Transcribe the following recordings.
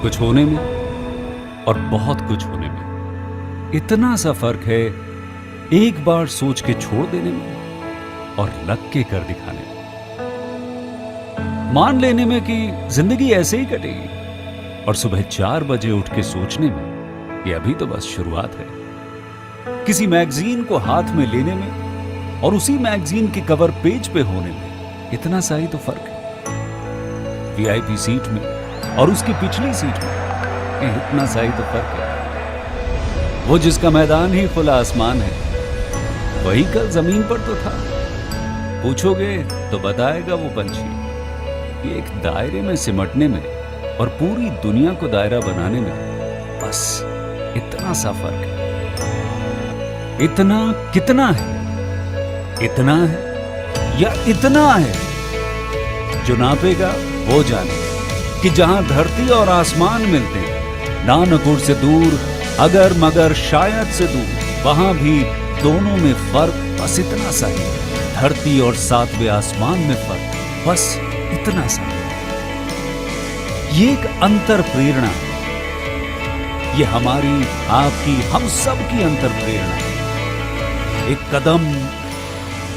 कुछ होने में और बहुत कुछ होने में इतना सा फर्क है, एक बार सोच के छोड़ देने में और लग के कर दिखाने में। मान लेने में कि जिंदगी ऐसे ही कटेगी और सुबह 4 बजे उठ के सोचने में कि अभी तो बस शुरुआत है। किसी मैगजीन को हाथ में लेने में और उसी मैगजीन के कवर पेज पे होने में इतना सा ही तो फर्क है। वीआईपी सीट में और उसकी पिछली सीट में इतना सा ही तो फर्क है। वो जिसका मैदान ही खुला आसमान है, वही कल जमीन पर तो था। पूछोगे तो बताएगा वो पंछी कि एक दायरे में सिमटने में और पूरी दुनिया को दायरा बनाने में बस इतना सा फर्क है। इतना कितना है? इतना है या इतना है? जो नापेगा वो जाने कि जहां धरती और आसमान मिलते हैं, नानकुर से दूर, अगर मगर शायद से दूर, वहां भी दोनों में फर्क बस इतना सा है। धरती और 7वें आसमान में फर्क बस इतना सा है। ये एक अंतर प्रेरणा है। ये हमारी, आपकी, हम सब की अंतर प्रेरणा है। एक कदम,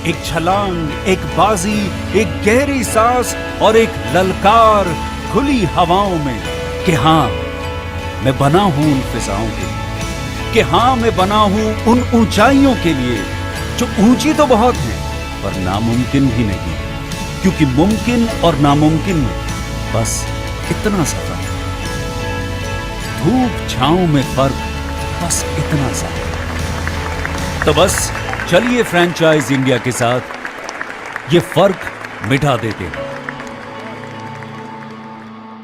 एक छलांग, एक बाजी, एक गहरी सांस और एक ललकार खुली हवाओं में कि हाँ मैं बना हूं उन फिजाओं के लिए, कि हाँ मैं बना हूं उन ऊंचाइयों के लिए जो ऊंची तो बहुत हैं पर नामुमकिन भी नहीं, क्योंकि मुमकिन और नामुमकिन में बस इतना सा फर्क है। धूप छांव में फर्क बस इतना सा है। तो बस चलिए फ्रेंचाइज इंडिया के साथ ये फर्क मिटा देते हैं।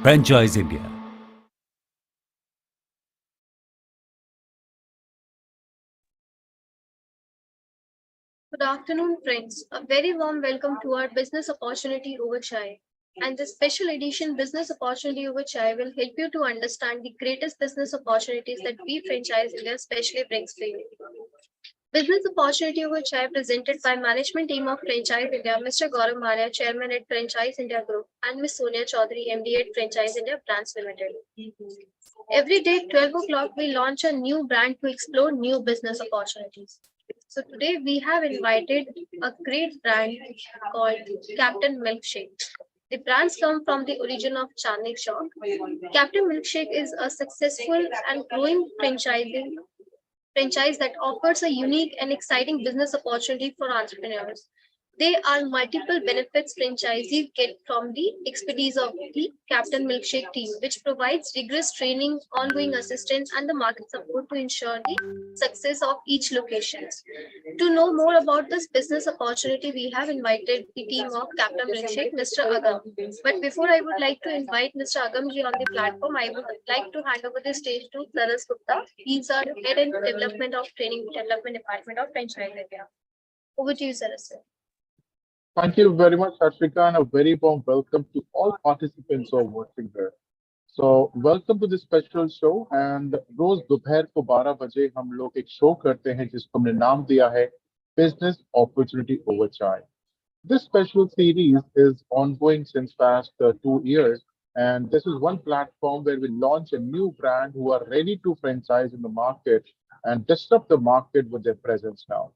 Franchise India. Good afternoon, friends. A very warm welcome to our Business Opportunity Over Chai. And this special edition Business Opportunity Over Chai will help you to understand the greatest business opportunities that we franchise India specially brings to you. Business Opportunity Over Chai presented by management team of Franchise India, Mr. Gaurav Maria, Chairman at Franchise India Group, and Ms. Sonia Chaudhary, MD at Franchise India Brands Limited. Every day, 12 o'clock, we launch a new brand to explore new business opportunities. So today we have invited a great brand called Capten Milkshake. The brands come from the origin of Chandni Chowk. Capten Milkshake is a successful and growing franchise that offers a unique and exciting business opportunity for entrepreneurs. There are multiple benefits franchisees get from the expertise of the Capten Milkshake team, which provides rigorous training, ongoing assistance, and the market support to ensure the success of each location. To know more about this business opportunity, we have invited the team of Capten Milkshake, Mr. Agam. But before I would like to invite Mr. Agam ji on the platform, I would like to hand over the stage to Saras Gupta. He's our head and development of training development department of Franchise India. Over to you, Saras sir. Thank you very much, Harshika, and a very warm welcome to all participants who are watching here. So, welcome to this special show. And रोज दोपहर को 12 बजे हम लोग एक show करते हैं जिसको हमने नाम दिया है Business Opportunity Over Chai. This special series is ongoing since past 2 years, and this is one platform where we launch a new brand who are ready to franchise in the market and disrupt the market with their presence now.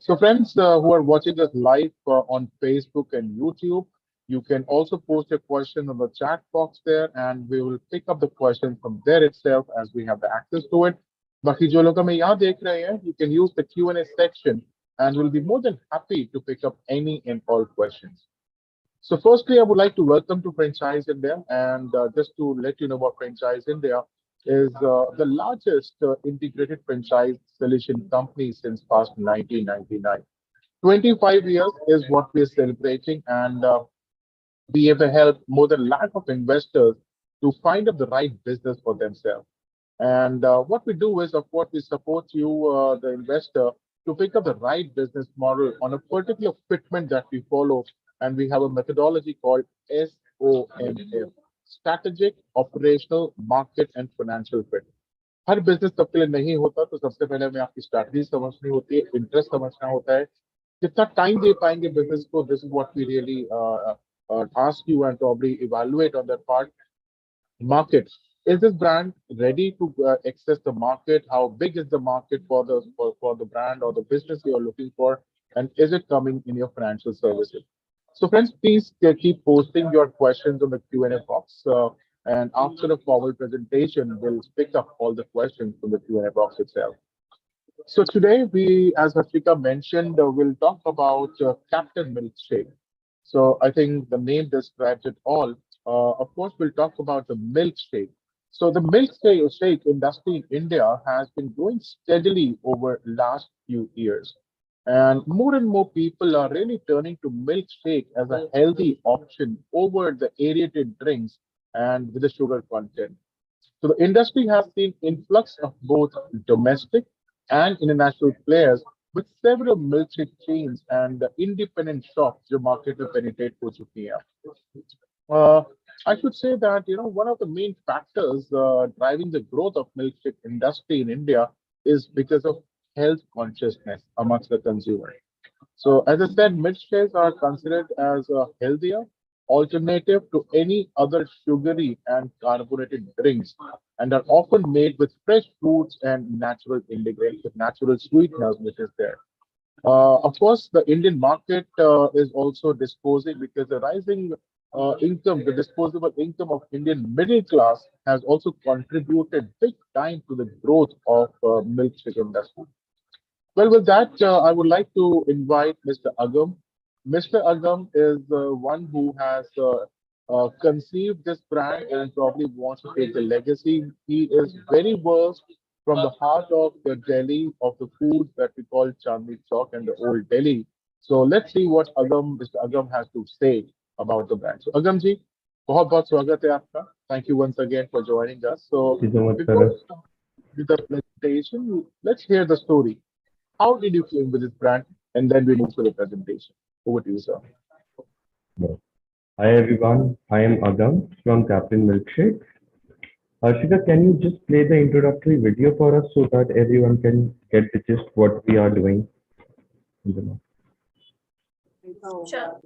So, friends who are watching us live on Facebook and YouTube, you can also post a question on the chat box there, and we will pick up the question from there itself as we have the access to it. बाकी जो लोग हमें यहाँ देख रहे हैं, you can use the Q&A section, and we'll be more than happy to pick up any and all questions. So, firstly, I would like to welcome to Franchise India, and just to let you know about Franchise India is the largest integrated franchise solution company since past 1999. 25 years is what we are celebrating, and we have helped more than a lakh of investors to find out the right business for themselves. And what we do is, of course, we support you, the investor, to pick up the right business model on a particular fitment that we follow. And we have a methodology called SOMF, Strategic, Operational, Market, and Financial Fit. Her business सबके लिए नहीं होता, तो सबसे पहले हमें आपकी strategy समझनी होती है, इंटरेस्ट समझना होता है, कितना टाइम दे पाएंगे बिजनेस को. This is what we really ask you and probably evaluate on that part. Market. Is this brand ready to access the market? How big is the market for the brand or the business you are looking for? And is it coming in your financial services? So friends, please keep posting your questions on the Q&A box. And after the formal presentation, we'll pick up all the questions from the Q&A box itself. So today we, as Afrika mentioned, we'll talk about Captain Milkshake. So I think the name describes it all. Of course, we'll talk about the milkshake. So the milkshake industry in India has been growing steadily over last few years. And more people are really turning to milkshake as a healthy option over the aerated drinks and with the sugar content. So the industry has seen influx of both domestic and international players with several milkshake chains and independent shops जो market में penetrate हो चुकी हैं. Uh, I should say that one of the main factors driving the growth of milkshake industry in India is because of health consciousness amongst the consumer. So as I said, milkshakes are considered as a healthier alternative to any other sugary and carbonated drinks and are often made with fresh fruits and natural ingredients, with natural sweeteners, which is there. Of course, the Indian market is also disposing because the rising income, the disposable income of Indian middle class has also contributed big time to the growth of milkshake industry. Well, with that, I would like to invite Mr. Agam. Mr. Agam is one who has conceived this brand and probably wants to take the legacy. He is very versed from the heart of the Delhi of the food that we call Chandni Chowk and the old Delhi. So let's see what Mr. Agam has to say about the brand. So Agam ji, बहुत बहुत स्वागत है आपका. Thank you once again for joining us. So Thank you so much, before sir. we start with the presentation, let's hear the story. How did you came with this brand? And then we move to the presentation. Over to you, sir. Hi everyone, I am Agam from Capten Milkshake. Harshika, can you just play the introductory video for us so that everyone can get the gist what we are doing? Sure.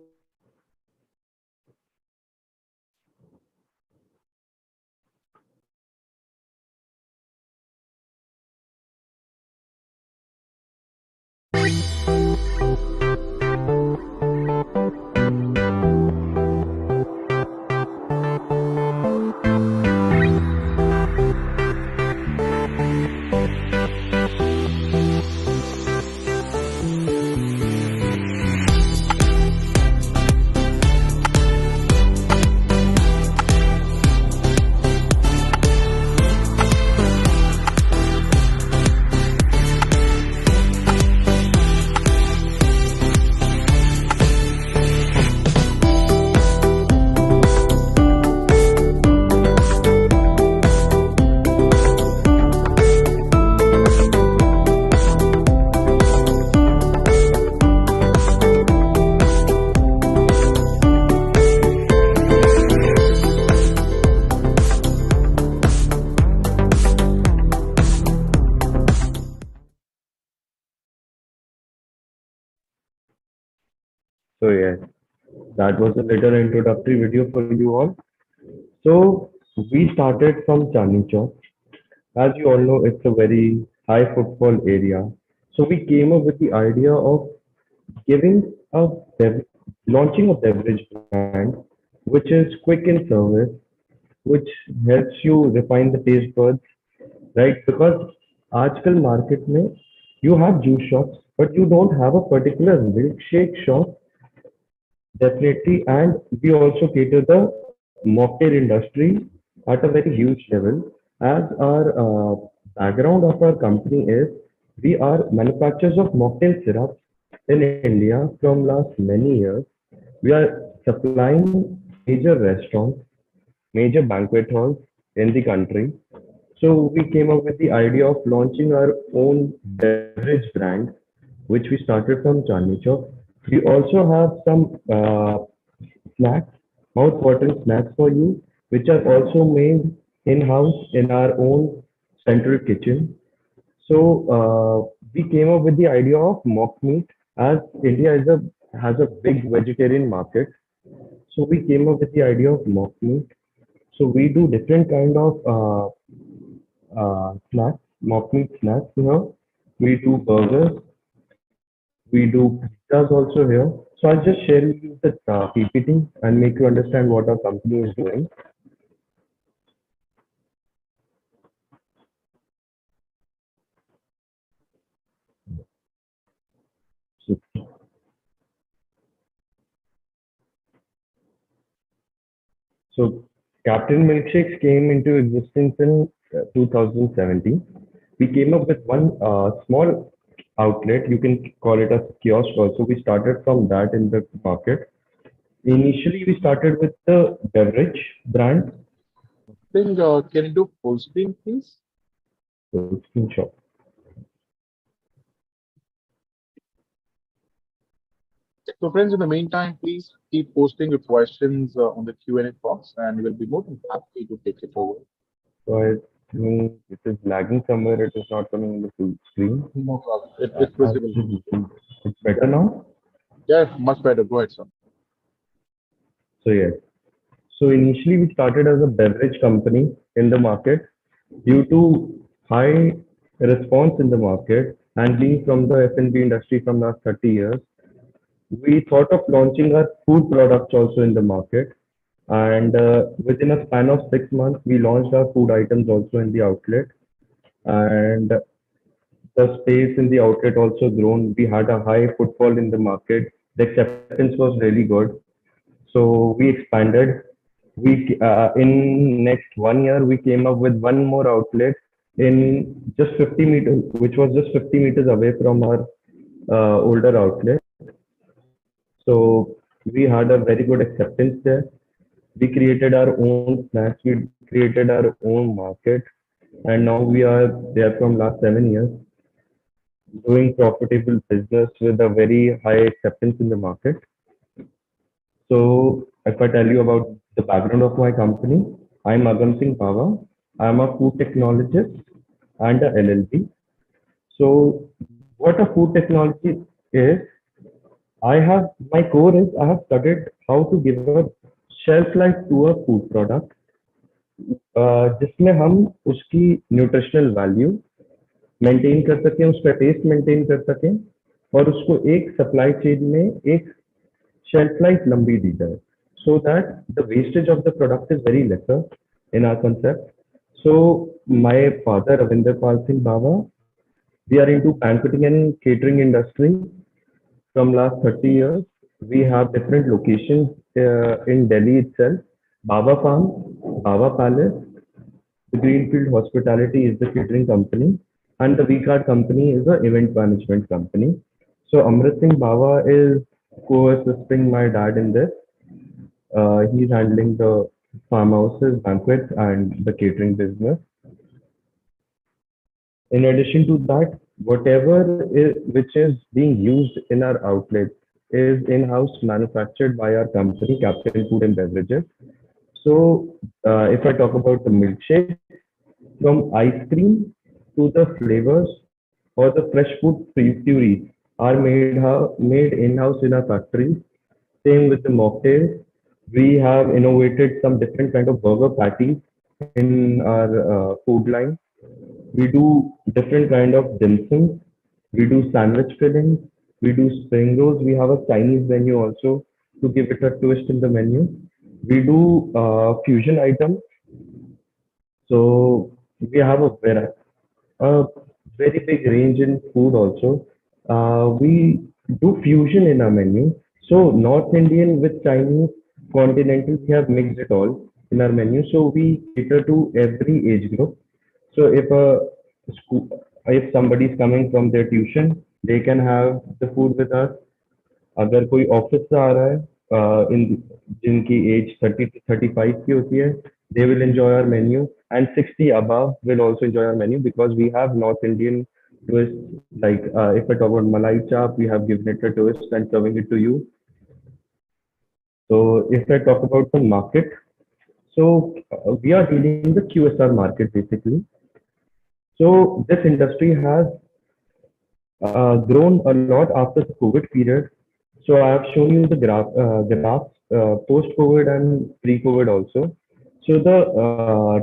So yes, that was a little introductory video for you all. So we started from Chandni Chowk. As you all know, it's a very high footfall area. So we came up with the idea of giving a launching a beverage brand which is quick in service, which helps you refine the taste buds, right? Because आजकल market में you have juice shops, but you don't have a particular milkshake shop. Definitely, and we also cater the mocktail industry at a very huge level. As our background of our company is, we are manufacturers of mocktail syrups in India from last many years. We are supplying major restaurants, major banquet halls in the country. So we came up with the idea of launching our own beverage brand, which we started from Chandni Chowk. We also have some snacks, mouth-watering snacks for you, which are also made in-house in our own central kitchen. So we came up with the idea of mock meat, as India has a big vegetarian market. So we came up with the idea of mock meat. So we do different kind of snacks, mock meat snacks here. We do burgers, we do pizzas also here. So I'll just share with you the PPT and make you understand what our company is doing. So, so Captain Milkshakes came into existence in 2017. We came up with one small outlet. You can call it a kiosk also. We started from that in the market. Initially, we started with the beverage brand. Think, can you do full screen, please? So, screenshot. So friends, in the meantime, please keep posting your questions on the Q&A box and we'll be more than happy to take it over. So I think it is lagging somewhere. It is not coming in the full screen. No problem. It's visible. It's better now. Yeah, much better. Go ahead, sir. So yes. So initially we started as a beverage company in the market. Due to high response in the market and being from the F&B industry from last 30 years, we thought of launching our food products also in the market. And within a span of 6 months, we launched our food items also in the outlet. And the space in the outlet also grown. We had a high footfall in the market. The acceptance was really good. So we expanded. We in next 1 year we came up with one more outlet in just 50 meters, which was just 50 meters away from our older outlet. So we had a very good acceptance there. We created our own snacks. We created our own market, and now we are there from last 7 years, doing profitable business with a very high acceptance in the market. So if I tell you about the background of my company, I'm Agam Singh Pava. I'm a food technologist and a LLB. So what a food technology is, I have my core is I have studied how to give a shelf life to a food product, जिसमें हम उसकी nutritional value maintain कर सकें, उसका test maintain कर सकें और उसको एक सप्लाई चेन में एक shelf life लंबी दी जाए, so that the wastage of the product is very lesser in our concept. So my father Ravinder Pal Singh Baba, we are into banqueting and catering industry from last 30 years. We have different locations in Delhi itself. Baba Farm, Baba Palace, the Greenfield Hospitality is the catering company, and the V-Card company is the event management company. So Amrit Singh Baba is co-assisting my dad in this. He's handling the farmhouses, banquets, and the catering business. In addition to that, whatever which is being used in our outlets is in-house manufactured by our company, Capten Food and Beverages. So if I talk about the milkshake, from ice cream to the flavors or the fresh food purees are made in-house in our factories. Same with the mocktails. We have innovated some different kind of burger patties in our food line. We do different kind of dim sums. We do sandwich fillings. We do spring rolls. We have a Chinese menu also to give it a twist in the menu. We do fusion items. So we have a very big range in food also. We do fusion in our menu. So North Indian with Chinese, continental, we have mixed it all in our menu. So we cater to every age group. So if somebody is coming from their tuition, they can have the food with us. अगर कोई office से आ रहा है इन जिनकी as 30 to 35 की होती है, they will enjoy our menu, and 60 above will also enjoy our menu because we have North Indian twist. Like if I talk about malai chap, we have given it a twist and serving it to you. So if I talk about the market, so we are dealing the QSR market basically. So this industry has grown a lot after the COVID period. So I have shown you the graphs post-COVID and pre-COVID also. So the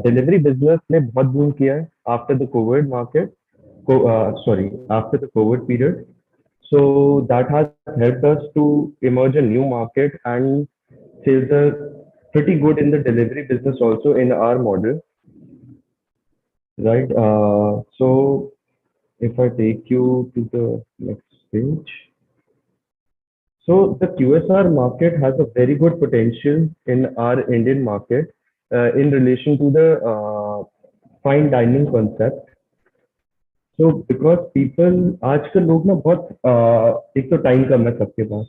delivery business ने बहुत boom किया है after the COVID market, after the COVID period. So that has helped us to emerge a new market, and sales are pretty good in the delivery business also in our model, right? So if I take you to the next page. So the QSR market has a very good potential in our Indian market in relation to the fine dining concept. So because people आजकल लोग ना बहुत एक तो time कम है सबके पास,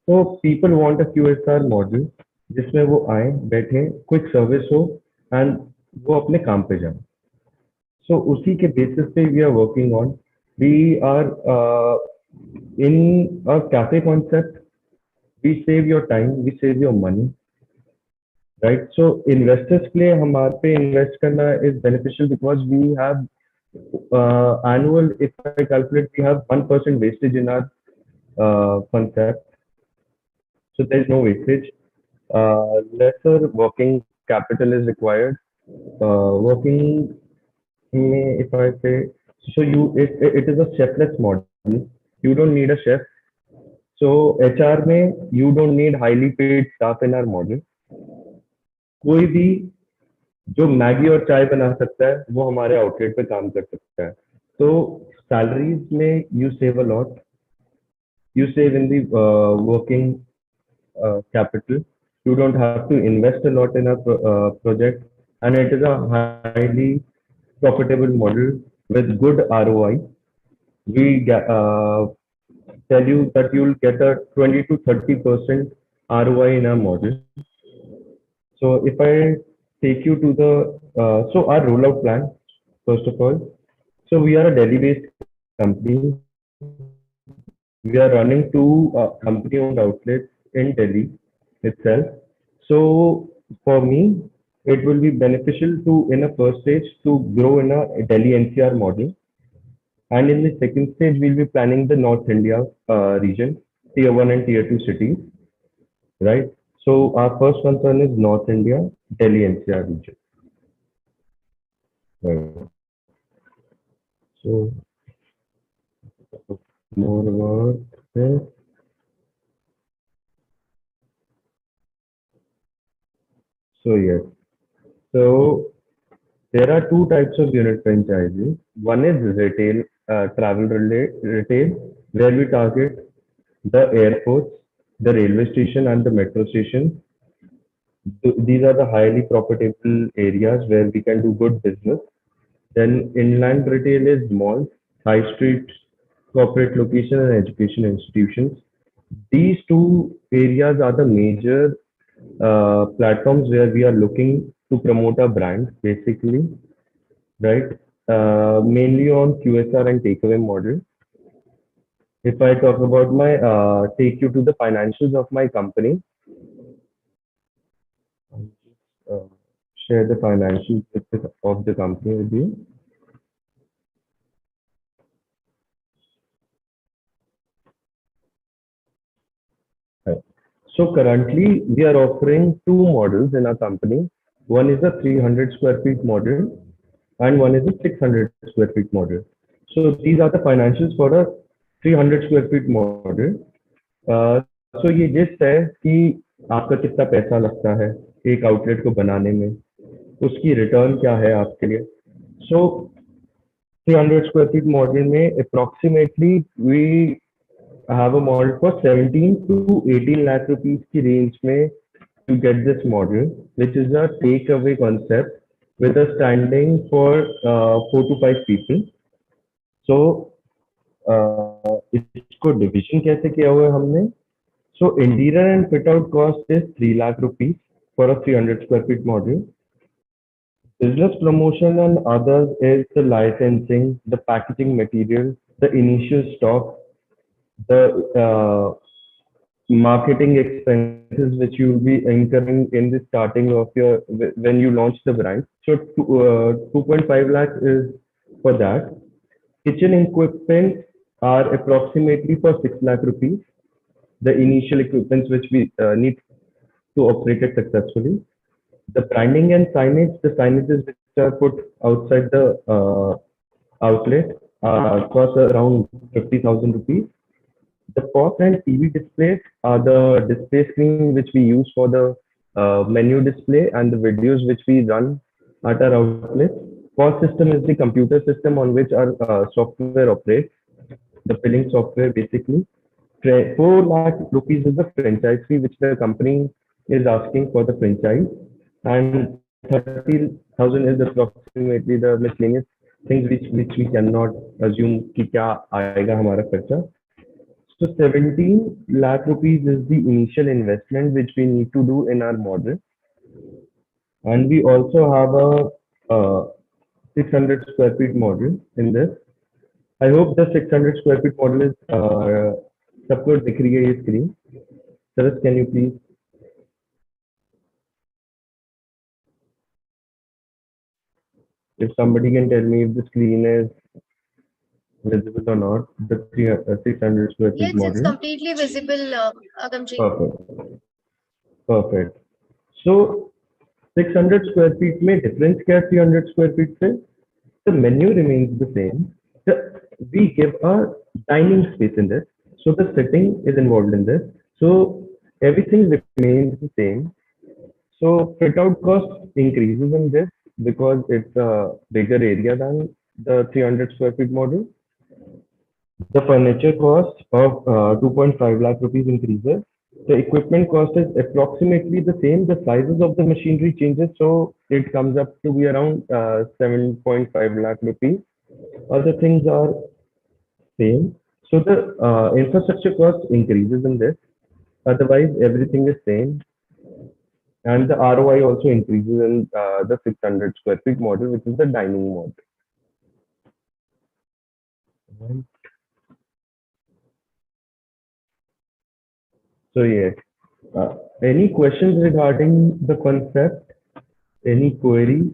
तो people want a QSR model जिसमें वो आए बैठे क्विक सर्विस हो एंड वो अपने काम पे जाए. So उसी के basis पे we are working on. We are in a cafe concept. We save your time, we save your money, right? So investors के लिए हमारे पे invest करना is beneficial because we have annual, if I calculate, we have 1% wastage in our concept. So there is no wastage. Lesser working capital is required. Working, if I say, so it is a chefless model. You don't need a chef. So HR में you don't need highly paid staff in our model. कोई भी जो Maggi और चाय बना सकता है वो हमारे आउटलेट पे काम कर सकता है. तो सैलरीज में you save a lot, you save in the working capital. You don't have to invest a lot in a project, and it is a highly profitable model with good ROI. We tell you that you will get a 20 to 30% ROI in our model. So if I take you to the so our rollout plan, first of all, so we are a Delhi-based company. We are running two company-owned outlets in Delhi itself. So for me, it will be beneficial to, in a first stage, to grow in a Delhi NCR model. And in the second stage, we'll be planning the North India region, tier 1 and tier 2 cities, right? So our first concern is North India, Delhi NCR region. Right. So more about this. So yes, so there are two types of unit franchising. One is retail, retail, where we target the airports, the railway station, and the metro station. These are the highly profitable areas where we can do good business. Then inland retail is malls, high streets, corporate location, and education institutions. These two areas are the major platforms where we are looking to promote our brand, basically, right? Mainly on QSR and takeaway model. If I talk about my, take you to the financials of my company, uh, share the financials of the company with you. Right. So currently we are offering two models in our company. One is a 300 square feet model and one is a 600 square feet model. So these are the financials for a 300 square feet model. So ये जिस है कि आपका कितना पैसा लगता है एक आउटलेट को बनाने में, उसकी रिटर्न क्या है आपके लिए. So 300 square feet model में approximately we have a model for 17 to 18 lakh rupees की range में to get this model, which is a takeaway concept with a standing for 4 to 5 people. So इसको division कैसे किया हुआ है हमने? So interior and fit out cost is 3 lakh rupees for a 300 square feet model. Business promotion and others is the licensing, the packaging material, the initial stock, the marketing expenses which you will be incurring in the starting of your when you launch the brand. So 2.5 lakh is for that. Kitchen equipment are approximately for 6 lakh rupees. The initial equipments which we need to operate it successfully. The branding and signage, the signages which are put outside the outlet cost around 50,000 rupees. The POS and TV displays are the display screen which we use for the menu display and the videos which we run at our outlet. POS system is the computer system on which our software operates, the billing software basically. 4 lakh rupees is the franchise fee which the company is asking for the franchise, and 30,000 is approximately the miscellaneous things which we cannot assume कि क्या आएगा हमारा खर्चा. So 17 lakh rupees is the initial investment which we need to do in our model. And we also have a 600 square feet model in this. I hope the 600 square feet model is सबको दिख रही है ये screen. Saras, can you please? If somebody can tell me if the screen is visible or not, the 600 square feet Yes, it's model. completely visible, Agamji. Perfect. Perfect. So 600 square feet में difference क्या है 300 square feet से? The menu remains the same. We give a dining space in this. So the sitting is involved in this. So everything remains the same. So fit out cost increases in this because it's a bigger area than the 300 square feet model. The furniture cost of 2.5 lakh rupees increases. The equipment cost is approximately the same. The sizes of the machinery changes, so it comes up to be around 7.5 lakh rupees. Other things are same. So the infrastructure cost increases in this. Otherwise, everything is same. And the ROI also increases in the 600 square feet model, which is the dining model. Right. So yes, any questions regarding the concept? Any queries?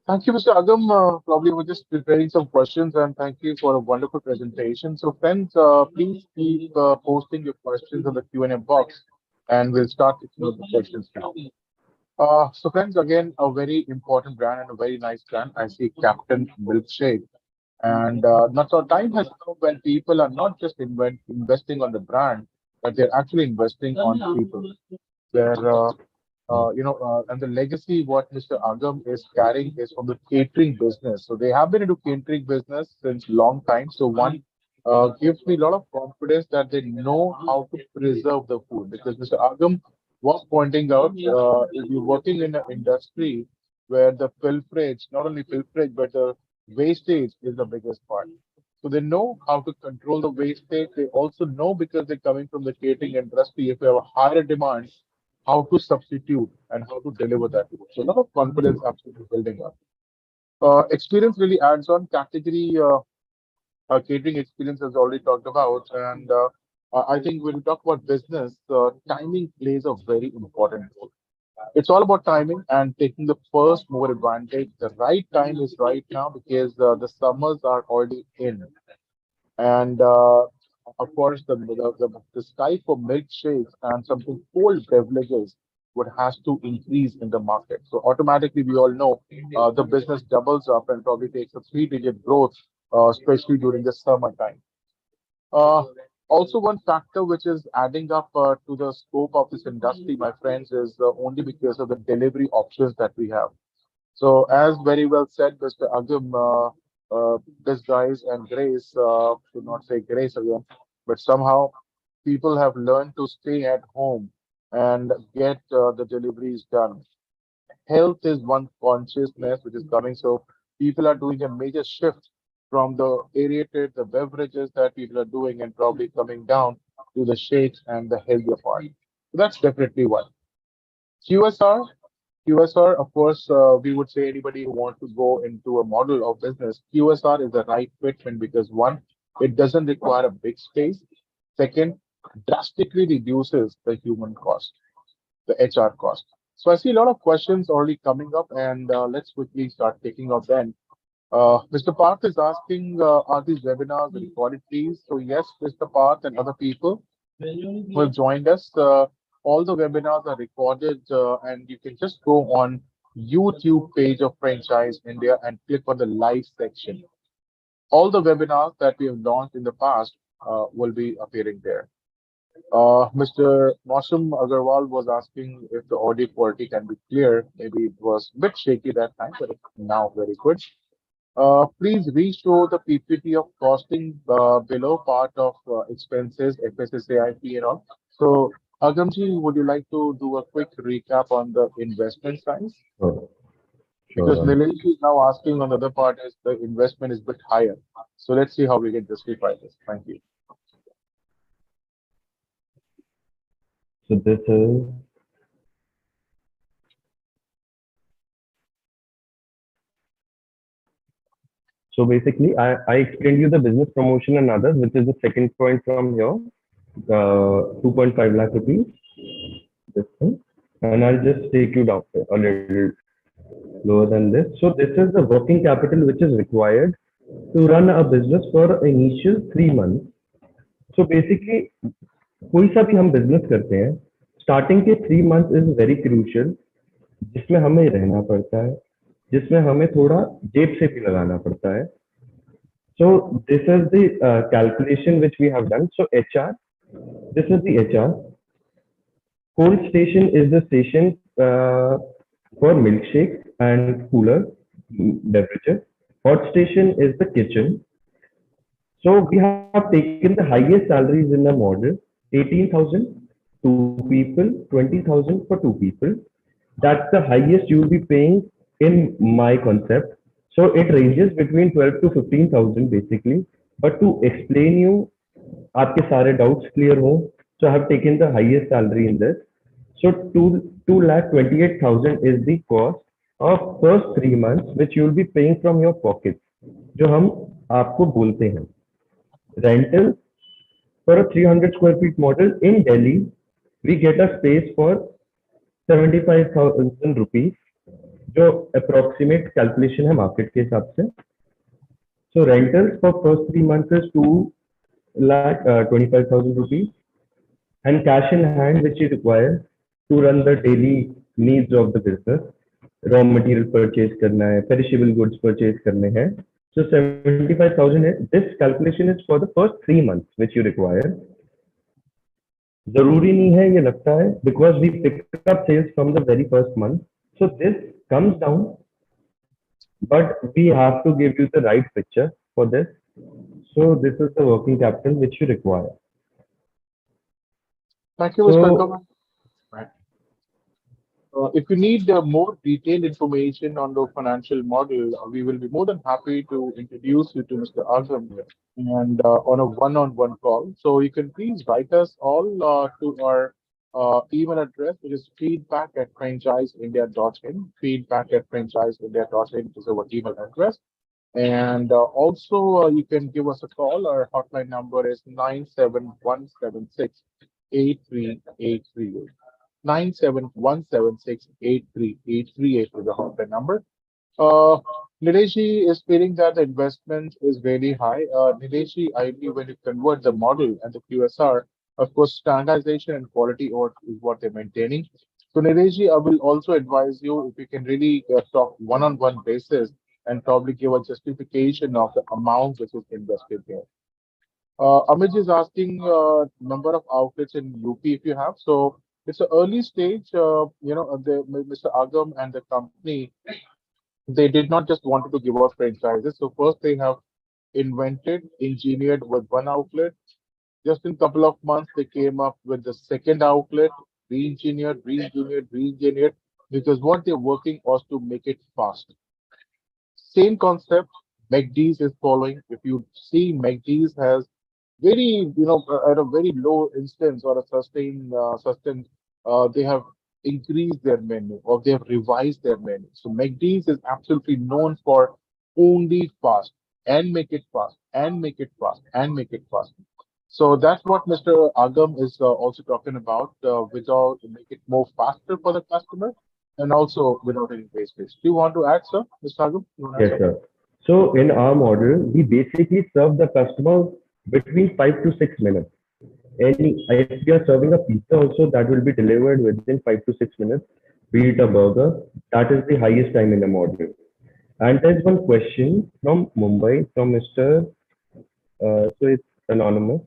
Thank you, Mr. Agam. Probably we're just preparing some questions, and thank you for a wonderful presentation. So, friends, please keep posting your questions in the Q&A box, and we'll start taking up the questions now. So, friends, again, a very important brand and a very nice brand. I see Capten Milkshake. And not so time has come when people are not just investing on the brand, but they're actually investing on people. They're and the legacy what Mr. Agam is carrying is from the catering business. So they have been into catering business since long time. So one gives me a lot of confidence that they know how to preserve the food because Mr. Agam was pointing out if you're working in an industry where the pilferage, not only pilferage, but the wastage is the biggest part. So they know how to control the wastage. They also know because they're coming from the catering industry, if you have a higher demand, how to substitute and how to deliver that food. So a lot of confidence absolutely building up. Experience really adds on category. Catering experience has already talked about, and I think when we talk about business, timing plays a very important role. It's all about timing and taking the first mover advantage. The right time is right now because the summers are already in. And of course, the sky for milkshakes and something cold beverages would has to increase in the market. So automatically, we all know the business doubles up and probably takes a three-digit growth, especially during the summertime. Uh, Also, one factor which is adding up to the scope of this industry, my friends, is only because of the delivery options that we have. So, as very well said, Mr. Agam, this guys and Grace, should not say Grace again, but somehow people have learned to stay at home and get the deliveries done. Health is one consciousness which is coming. So people are doing a major shift from the aerated, the beverages that people are doing, and probably coming down to the shakes and the healthier part. So that's definitely one. QSR, QSR, of course, we would say anybody who wants to go into a model of business, QSR is the right fitment because one, it doesn't require a big space. Second, drastically reduces the human cost, the HR cost. So I see a lot of questions already coming up, and let's quickly start taking off then. Mr. Parth is asking, are these webinars recorded, please? So yes, Mr. Parth and other people who have joined us, all the webinars are recorded, and you can just go on YouTube page of Franchise India and click on the live section. All the webinars that we have launched in the past will be appearing there. Mr. Mosam Agarwal was asking if the audio quality can be clear. Maybe it was a bit shaky that time, but it's now very good. Please re-show the PPT of costing below part of expenses, FSSAI, and all. So, Agamji, would you like to do a quick recap on the investment side? Sure, Because sure. Nilesh is now asking on the other part is the investment is a bit higher. So let's see how we can justify this. Thank you. So this is, so basically I explained you the business promotion and others, which is the second point from here, 2.5 lakh rupees, this thing. And I'll just take you down a little lower than this. So this is the working capital which is required to run a business for initial 3 months. So basically कोई सा भी हम business करते हैं, starting के 3 month is very crucial, जिसमें हमें रहना पड़ता है, जिसमें हमें थोड़ा जेब से भी लगाना पड़ता है. So this is the calculation which we have done. So HR, this is the HR. Cold station is the station for milkshake and cooler beverages. Hot station is the kitchen. So we have taken the highest salaries in the model, 18,000 two people, 20,000 for two people. That's the highest you will be paying in my concept. So it ranges between 12 to 15,000 basically. But to explain you, आपके सारे doubts clear हो, so I have taken the highest salary in this. So 2,28,000 is the cost of first 3 months, which you will be paying from your pocket, जो हम आपको बोलते हैं. Rental for a 300 square feet model in Delhi, we get a space for 75,000 rupees, जो approximate calculation है market के हिसाब से. So rentals for first 3 months is 2,25,000 rupees, and cash in hand which you require to run the daily needs of the business. Raw material purchase करना है, perishable goods purchase करने हैं. So 75,000 is, this calculation is for the first 3 months which you require. जरूरी नहीं है ये लगता है, because we pick up sales from the very first month. So this comes down, but we have to give you the right picture for this. So this is the working capital which you require. Thank you, Mr. So Kamal. Right. If you need more detailed information on the financial model, we will be more than happy to introduce you to Mr. Azam and on a one-on-one call. So you can please write us all to our email address, which is feedback@franchiseindia.in. Feedback@franchiseindia.in is our email address. And also, you can give us a call. Our hotline number is 97176 8383. 97176 8383 is the hotline number. Nileshi is feeling that the investment is very high. Nileshi, I believe when you convert the model and the QSR, of course, standardization and quality is what they're maintaining. So Nileshi, I will also advise you if you can really talk one-on-one basis and probably give a justification of the amount which is invested here. Amit is asking number of outlets in UP if you have. So it's an early stage. Mr. Agam and the company, they did not just wanted to give out franchises. So first they have invented, engineered with one outlet. Just in a couple of months, they came up with the second outlet, re-engineered, because what they're working was to make it fast. Same concept, McD's is following. If you see, McD's has very, at a very low instance or a sustained, they have increased their menu or they have revised their menu. So McD's is absolutely known for only fast and make it fast and make it fast and make it fast. So that's what Mr. Agam is also talking about, without make it more faster for the customer and also without any wastage. Do you want to add, sir, Mr. Agam? You want to yes, add sir. So in our model, we basically serve the customer between 5 to 6 minutes. If we are serving a pizza also, that will be delivered within 5 to 6 minutes. Be it a burger, that is the highest time in the model. And there's one question from Mumbai from Mr. So it's anonymous.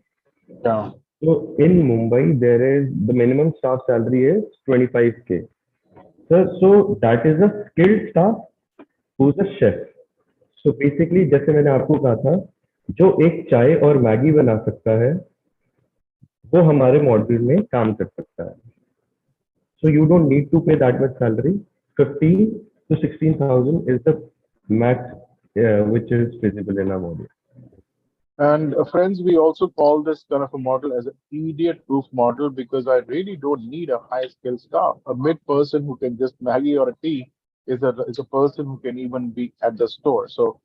Yeah. So in Mumbai, there is the minimum staff salary is 25K. So that is a skilled staff who's a chef. So basically, जैसे मैंने आपको कहा था, जो एक चाय और Maggi बना सकता है, वो हमारे मॉडल में काम कर सकता है. So you don't need to pay that much salary. 15 to 16,000 is the max which is feasible in our model. And friends, we also call this kind of a model as an idiot-proof model because I really don't need a high-skilled staff. A mid person who can just Maggie or a tea is a person who can even be at the store. So,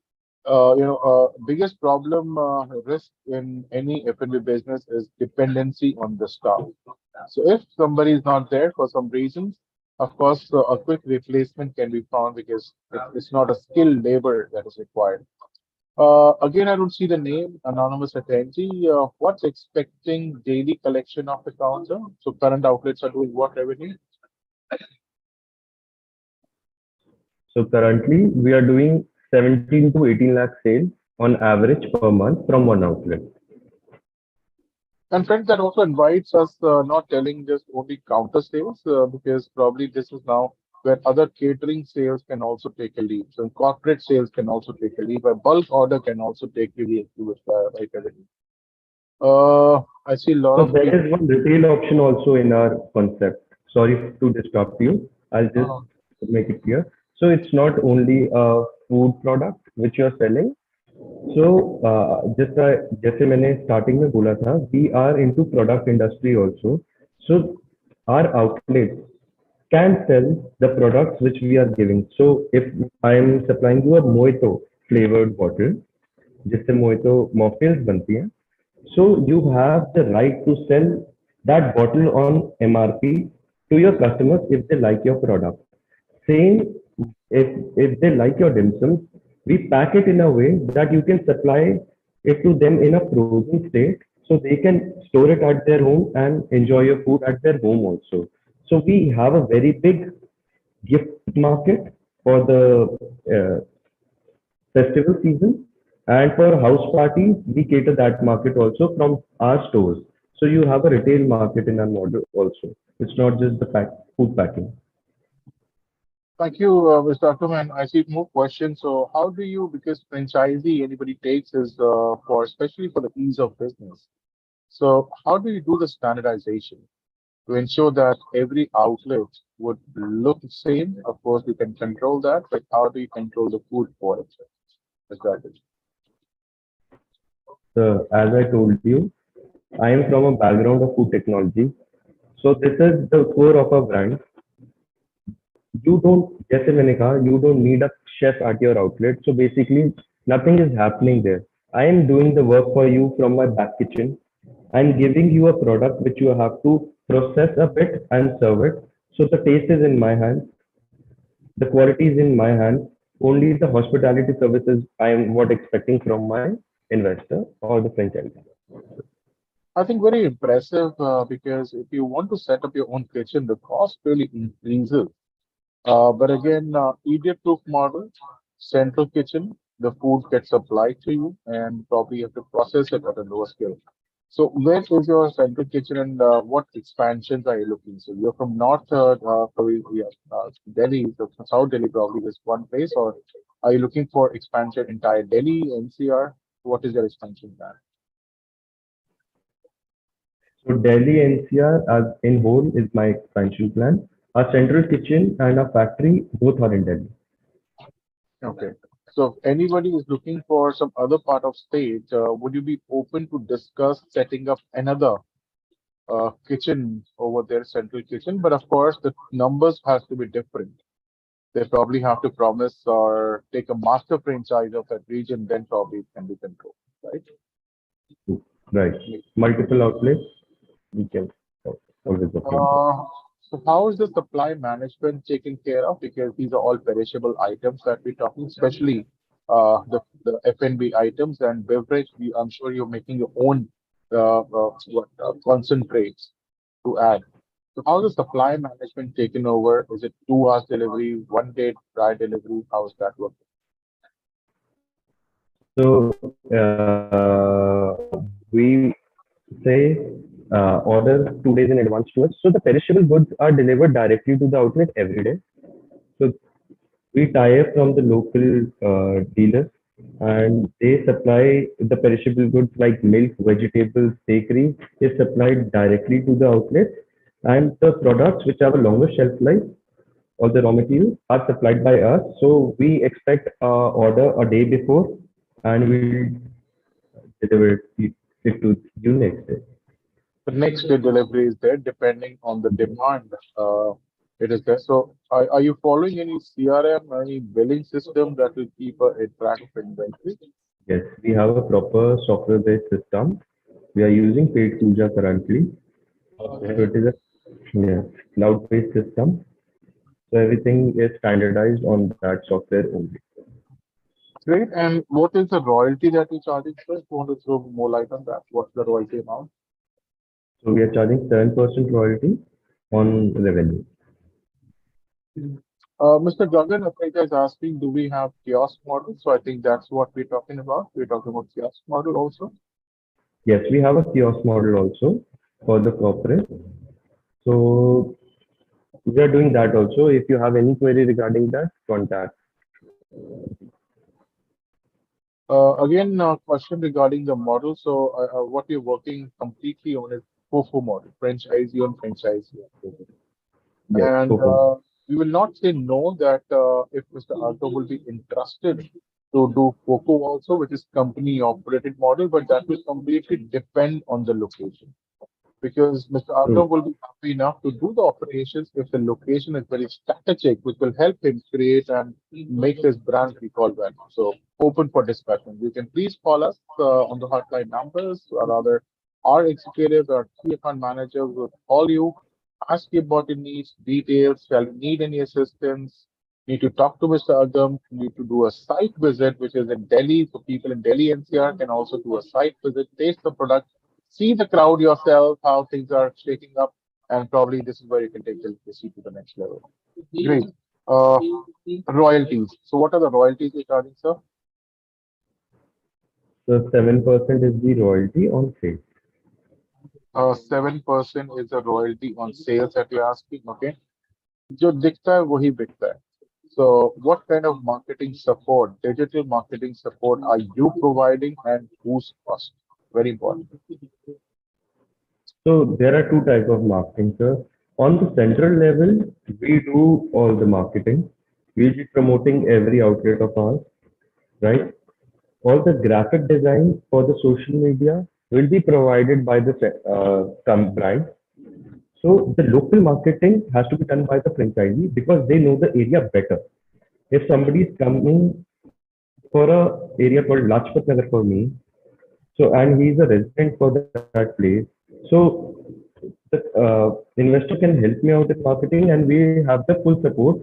biggest problem risk in any F&B business is dependency on the staff. So, if somebody is not there for some reasons, of course, a quick replacement can be found because it's not a skilled labor that is required. Again, I don't see the name, anonymous attendee. What's expecting daily collection of the counter? So current outlets are doing what revenue? So currently, we are doing 17 to 18 lakh sales on average per month from one outlet. And friends, that also invites us not telling just only counter sales because probably this is now where other catering sales can also take a lead. So corporate sales can also take a lead. A bulk order can also take a lead with right revenue. I see a lot So of there people. is one retail option also in our concept. Sorry to disrupt you. I'll just make it clear. So it's not only a food product which you're selling. So जैसे मैंने starting में बोला था, we are into product industry also. So our outlets can sell the products which we are giving. So if I am supplying you a mojito flavored bottle, जिससे mojito mocktails बनती हैं, so you have the right to sell that bottle on MRP to your customers if they like your product. Same, if they like your dim sum, we pack it in a way that you can supply it to them in a frozen state, so they can store it at their home and enjoy your food at their home also. So we have a very big gift market for the festival season, and for house parties, we cater that market also from our stores. So you have a retail market in our model also. It's not just the food packing. Thank you, Mr. Ackerman. I see more questions. So, how do you, because franchisee anybody takes is for especially for the ease of business. So, how do you do the standardization to ensure that every outlet would look the same? Of course, you can control that, but how do you control the food quality? Exactly. So as I told you, I am from a background of food technology. So this is the core of our brand. You don't, जैसे मैंने कहा, you don't need a chef at your outlet. So basically, nothing is happening there. I am doing the work for you from my back kitchen. I'm giving you a product which you have to process a bit and serve it. So the taste is in my hands, the quality is in my hands. Only the hospitality services I am what expecting from my investor or the franchise. I think very impressive because if you want to set up your own kitchen, the cost really increases. But again, idiot-proof model, central kitchen, the food gets supplied to you, and probably you have to process it at a lower scale. So, where is your central kitchen, and what expansions are you looking? So, you're from North Korea, Delhi, so from South Delhi, probably just one place, or are you looking for expansion entire Delhi, NCR? What is your expansion plan? So Delhi NCR as in whole is my expansion plan. Our central kitchen and our factory both are in Delhi. Okay. So if anybody is looking for some other part of state, would you be open to discuss setting up another kitchen over there, central kitchen? But of course, the numbers has to be different. They probably have to promise or take a master franchise of that region, then probably it can be controlled, right? Right. Multiple outlets we can always operate there. So how is the supply management taken care of? Because these are all perishable items that we're talking, especially the F&B items, and beverage, I'm sure you're making your own concentrates to add. So how is the supply management taken over? Is it 2 hours delivery, 1 day dry delivery? How is that working? So we say order 2 days in advance to us. So the perishable goods are delivered directly to the outlet every day. So we tie up from the local dealers and they supply the perishable goods like milk, vegetables, bakery is supplied directly to the outlet, and the products which have a longer shelf life or the raw materials are supplied by us. So we expect order a day before and we deliver it to you next day. The next day delivery is there, depending on the demand. It is there. So, are you following any CRM, any billing system that will keep a track of inventory? Yes, we have a proper software-based system. We are using paid Puja currently. So Okay. it is a cloud-based system. So everything is standardized on that software only. Great. And what is the royalty that you're charging for? If you want to throw more light on that, what's the royalty amount? So we are charging 7% royalty on revenue. Mr. Gagan, I think is asking, do we have kiosk model? So I think that's what we're talking about. We're talking about kiosk model also. Yes, we have a kiosk model also for the corporate. So we are doing that also. If you have any query regarding that, contact. Again, question regarding the model. So, what you're working completely on is FOFO model, franchisee on franchisee. Yes, And so we will not say no that if Mr. Arthur will be interested to do FOCO also, which is company operated model, but that will completely depend on the location. Because Mr. Arthur will be happy enough to do the operations if the location is very strategic, which will help him create and make his brand recall value. So open for discussion. You can please call us on the hotline numbers, or rather, our executives or key account managers will call you, ask you about your needs, details, shall you need any assistance, need to talk to Mr. Agam, need to do a site visit, which is in Delhi. So people in Delhi NCR can also do a site visit, taste the product, see the crowd yourself, how things are shaking up, and probably this is where you can take the receipt to the next level. Great. Uh, Royalties. So what are the royalties you're charging, sir? so 7% is the royalty on sale. 7% is the royalty on sales that you're asking. Okay. जो दिखता है वही बिकता है. So what kind of marketing support, digital marketing support are you providing, and whose cost? Very important. So there are two types of marketing, sir. On the central level, we do all the marketing. We'll be promoting every outlet of ours, right? All the graphic design for the social media will be provided by the brand. So the local marketing has to be done by the franchisee because they know the area better. If somebody is coming for a area called Lajpat Nagar for me, so and he is a resident for that place, so the investor can help me out with marketing, and we have the full support.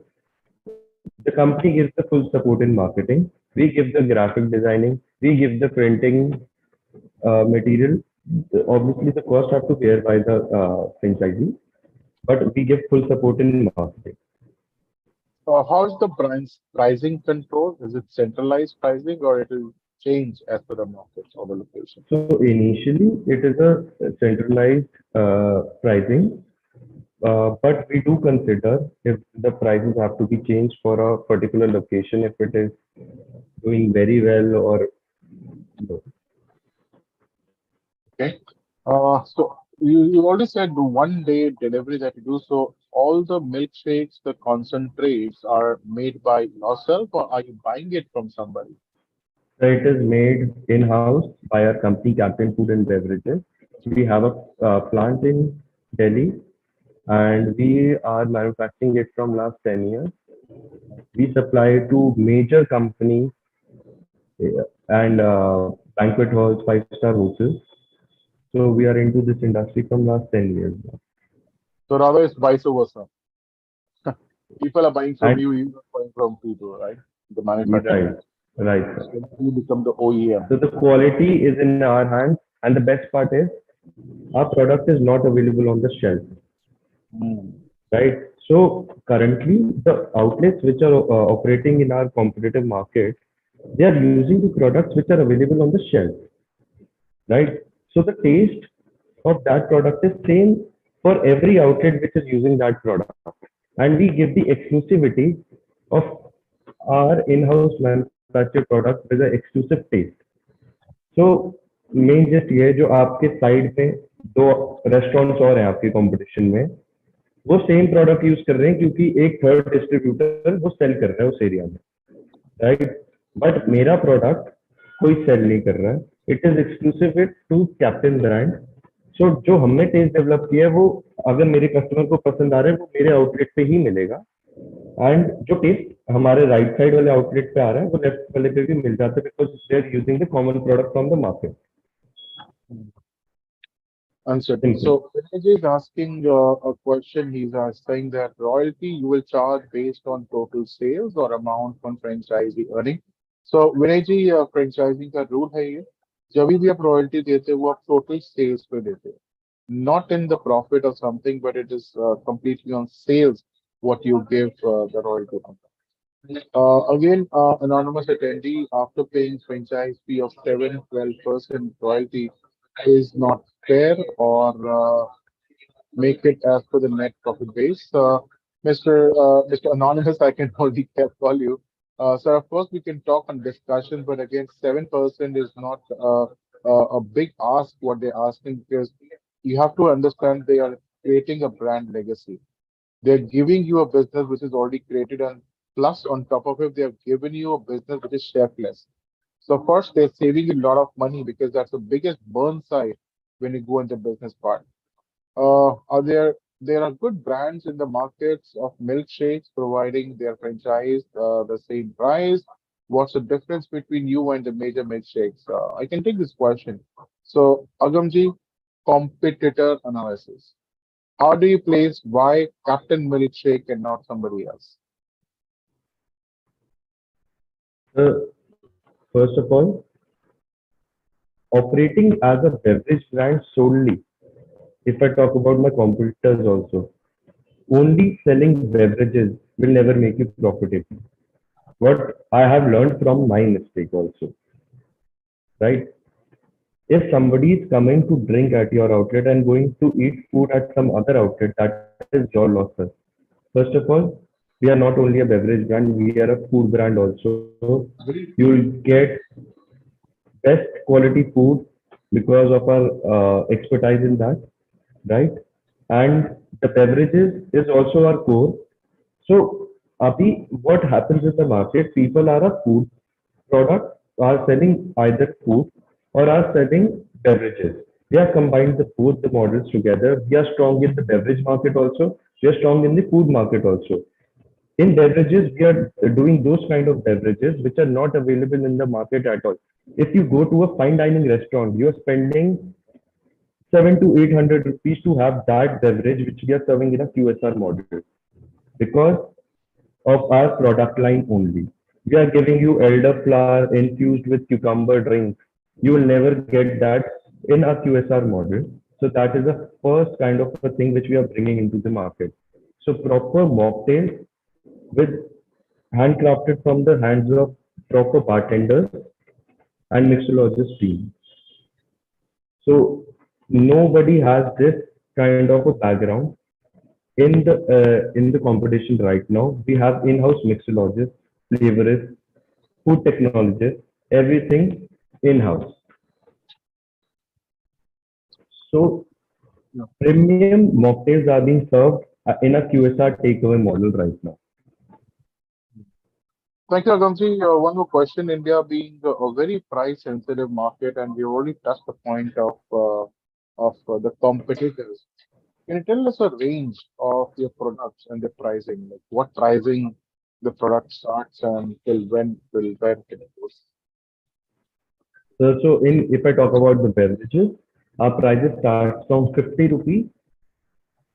The company gives the full support in marketing. We give the graphic designing. We give the printing material. Obviously, the cost have to bear by the franchisee, but we give full support in marketing. How is the brand's pricing control? Is it centralized pricing, or it will change as per the market or the location? So initially, it is a centralized pricing, but we do consider if the prices have to be changed for a particular location, if it is doing very well or no. Okay. So you already said the 1 day delivery that you do. So all the milkshakes, the concentrates are made by yourself, or are you buying it from somebody? So it is made in-house by our company, Capten Food and Beverages. We have a plant in Delhi, and we are manufacturing it from last 10 years. We supply to major companies and banquet halls, five-star hotels. So we are into this industry from last 10 years now. So rather it's vice versa. People are buying from And you, you are buying from people, right? The right, manufacturer. Right, sir. So you become the OEM. So the quality is in our hands, and the best part is our product is not available on the shelf, Mm. right? So currently, the outlets which are operating in our competitive market, they are using the products which are available on the shelf, right? So the taste of that product is same for every outlet which is using that product, and we give the exclusivity of our in-house manufactured product with an exclusive taste. So main just ये है, जो आपके side में दो restaurants और हैं आपके competition में, वो सेम प्रोडक्ट यूज कर रहे हैं क्योंकि एक थर्ड डिस्ट्रीब्यूटर वो सेल कर रहा है उस एरिया में, राइट? बट मेरा प्रोडक्ट कोई सेल नहीं कर रहा है, it is exclusive to Captain brand. So जो हमने टेस्ट डेवलप किया है वो अगर मेरे कस्टमर को पसंद आ रहा है वो मेरे आउटलेट पे ही मिलेगा, एंड जो टेस्ट हमारे राइट साइड वाले आउटलेट पे आ रहा है वो लेफ्ट वाले पे भी मिल जाता है, because they are using the common product from the market. Answered. Simple. So Vinay is asking a question. He's saying that royalty you will charge based on total sales or amount from franchisee earning. So Vinay ji, franchising का rule है ये, जब भी आप royalty देते हो वो आप total sales पे देते हो, not in the profit or something, but it is completely on sales what you give the royalty on. Again, anonymous attendee, after paying franchise fee of 7-12% royalty is not fair or make it as per the net profit base. Mr. Anonymous, I can only call you. So of course we can talk on discussion, but again, 7% is not a big ask what they're asking, because you have to understand they are creating a brand legacy. They're giving you a business which is already created, and plus on top of it, they have given you a business which is chefless. So first, they're saving you a lot of money, because that's the biggest burn side when you go into business part. Are there are good brands in the markets of milkshakes providing their franchise the same price? What's the difference between you and the major milkshakes? I can take this question. So Agamji, competitor analysis. How do you place why Captain Milkshake and not somebody else? First of all, operating as a beverage brand solely, if I talk about my competitors also, only selling beverages will never make you profitable. What I have learned from my mistake also, right? If somebody is coming to drink at your outlet and going to eat food at some other outlet, that is your loss, sir. First of all, we are not only a beverage brand, we are a food brand also. You will get best quality food because of our expertise in that, right? And the beverages is also our core. So, Abhi, what happens in the market? People are a food product, are selling either food or are selling beverages. We have combined both the models together. We are strong in the beverage market also. We are strong in the food market also. In beverages, we are doing those kind of beverages which are not available in the market at all. If you go to a fine dining restaurant, you are spending 700 to 800 rupees to have that beverage which we are serving in a QSR model, because of our product line only. We are giving you elderflower infused with cucumber drink. You will never get that in a QSR model. So that is the first kind of a thing which we are bringing into the market. So proper mocktails with handcrafted from the hands of proper bartenders and mixologist team. So nobody has this kind of a background in the competition right now. We have in-house mixologists, flavorists, food technologists, everything in-house. So Yeah. premium mocktails are being served in a QSR takeaway model right now. Thank you, Agamji. One more question. India being a very price-sensitive market, and we already touched the point of the competitors. Can you tell us a range of your products and the pricing? Like what pricing the product starts and till when it goes? So if I talk about the beverages, our prices start from 50 rupees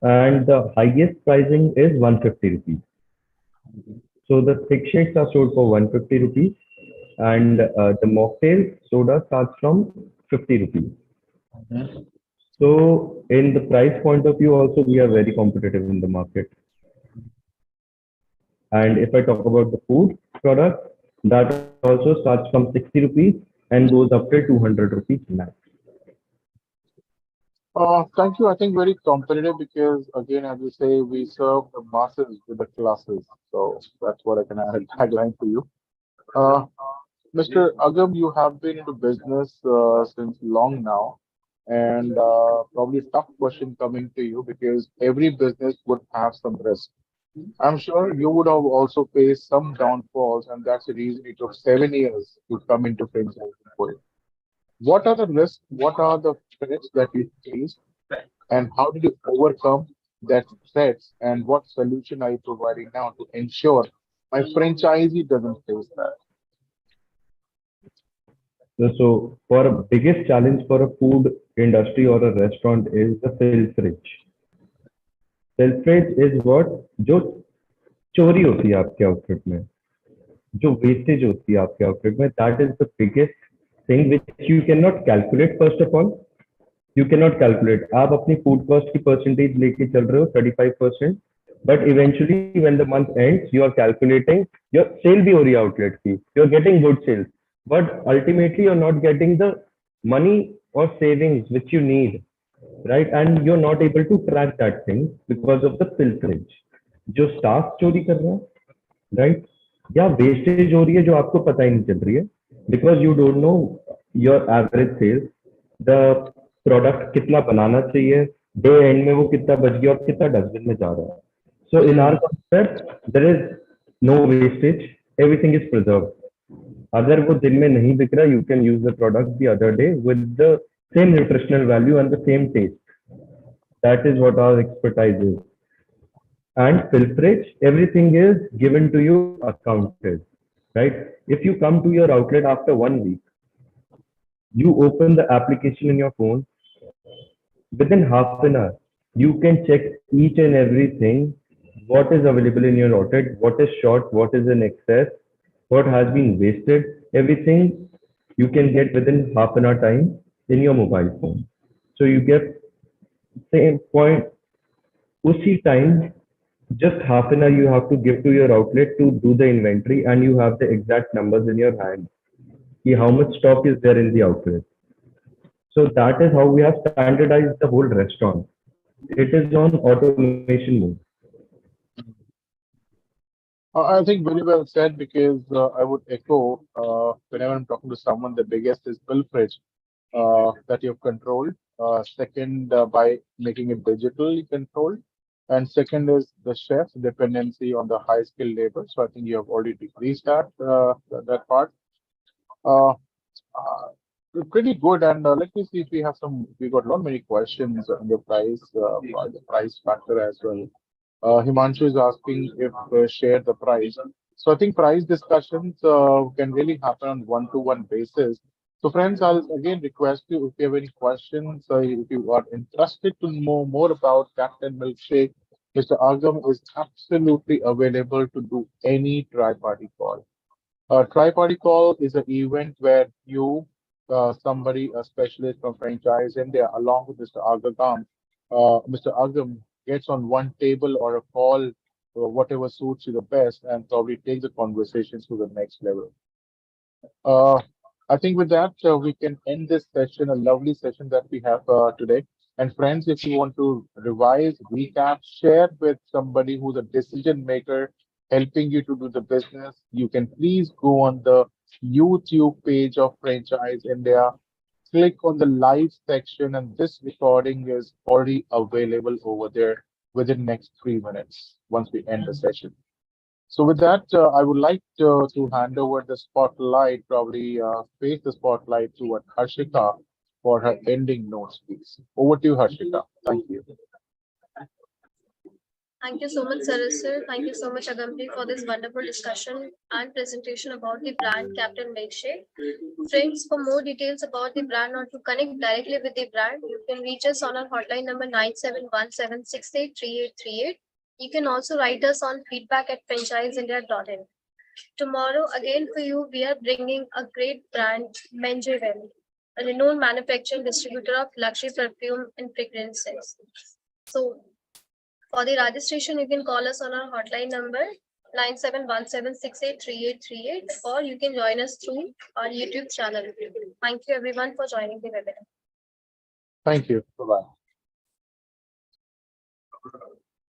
and the highest pricing is 150 rupees. So the thick shakes are sold for 150 rupees. and the mocktail soda starts from 50 rupees. Mhm. So in the price point of view also, we are very competitive in the market. And if I talk about the food product, that also starts from 60 rupees and goes up till 200 rupees max. Thank you. I think very competitive because, again, as you say, we serve the masses with the classes. So that's what I can add a tagline for you. Uh, Mr. Agam, you have been into business since long now, and probably a tough question coming to you because every business would have some risk. I'm sure you would have also faced some downfalls, and that's the reason it took 7 years to come into franchising for you. What are the risks? What are the threats that you faced, and how did you overcome that threats? And what solution are you providing now to ensure my franchisee doesn't face that? So for a biggest challenge for a food industry or a restaurant is the pilferage. Pilferage is what जो चोरी होती है आपके outlet में, जो wastage होती है आपके आउटलेट में, that is the biggest thing which you cannot calculate. First of all, you cannot calculate. आप अपनी food cost की percentage लेके चल रहे हो 35%, but eventually when the month ends, you are calculating your sale भी हो रही है outlet की, you are getting good sales, but ultimately you're not getting the money or savings which you need, right? And you're not able to track that thing because of the pilferage. जो staff चोरी कर रहा है, right, या wastage हो रही है जो आपको पता ही नहीं चल रही है, because you don't know your average sales, the product कितना बनाना चाहिए, डे एंड में वो कितना बच गया और कितना डस्टबिन में जा रहा है. So in our concept there is no wastage, everything is preserve. अगर वो दिन में नहीं बिक रहा, you can use the product the other day with the same nutritional value and the same taste. That is what our expertise is. And pilferage, everything is given to you accounted, right? If you come to your outlet after 1 week, you open the application in your phone, within half an hour, you can check each and everything, what is available in your outlet, what is short, what is in excess, what has been wasted, everything you can get within half an hour time in your mobile phone. So you get same point, usi time, just half an hour you have to give to your outlet to do the inventory, and you have the exact numbers in your hand. See how much stock is there in the outlet. So that is how we have standardized the whole restaurant. It is on automation mode. I think very well said because I would echo whenever I'm talking to someone, the biggest is pilferage that you've controlled. Second, by making it digitally controlled. And second is the chef's dependency on the high skilled labor. So I think you have already decreased that part. Uh, uh, Pretty good. And let me see if we have some. We got a lot many questions on the price factor as well. Himanshu is asking if share the price. So I think price discussions can really happen on one-to-one basis. So friends, I'll again request you if you have any questions, if you are interested to know more about Capten Milkshake, Mr. Agam is absolutely available to do any tri-party call. A tri-party call is an event where you, somebody, a specialist from franchise India, along with Mr. Agam, Mr. Agam gets on one table or a call, whatever suits you the best, and probably takes the conversations to the next level. Uh, I think with that, we can end this session, a lovely session that we have today. And friends, if you want to revise, recap, share with somebody who's a decision maker helping you to do the business, you can please go on the YouTube page of Franchise India, click on the live section, and this recording is already available over there within next 3 minutes once we end the session. So with that, I would like to hand over the spotlight, probably face the spotlight to Harshika for her ending notes, please. Over to you, Harshika. Thank you. Thank you so much, Saras sir. Thank you so much, Agamji, for this wonderful discussion and presentation about the brand Capten Milkshake. Friends, for more details about the brand or to connect directly with the brand, you can reach us on our hotline number 9717683838. You can also write us on feedback@franchiseindia.in. Tomorrow, again for you, we are bringing a great brand, Well, a renowned manufacturer and distributor of luxury perfume and fragrances. So, for the registration, you can call us on our hotline number 9717683838, or you can join us through our YouTube channel. Thank you everyone for joining the webinar. Thank you. Bye-bye.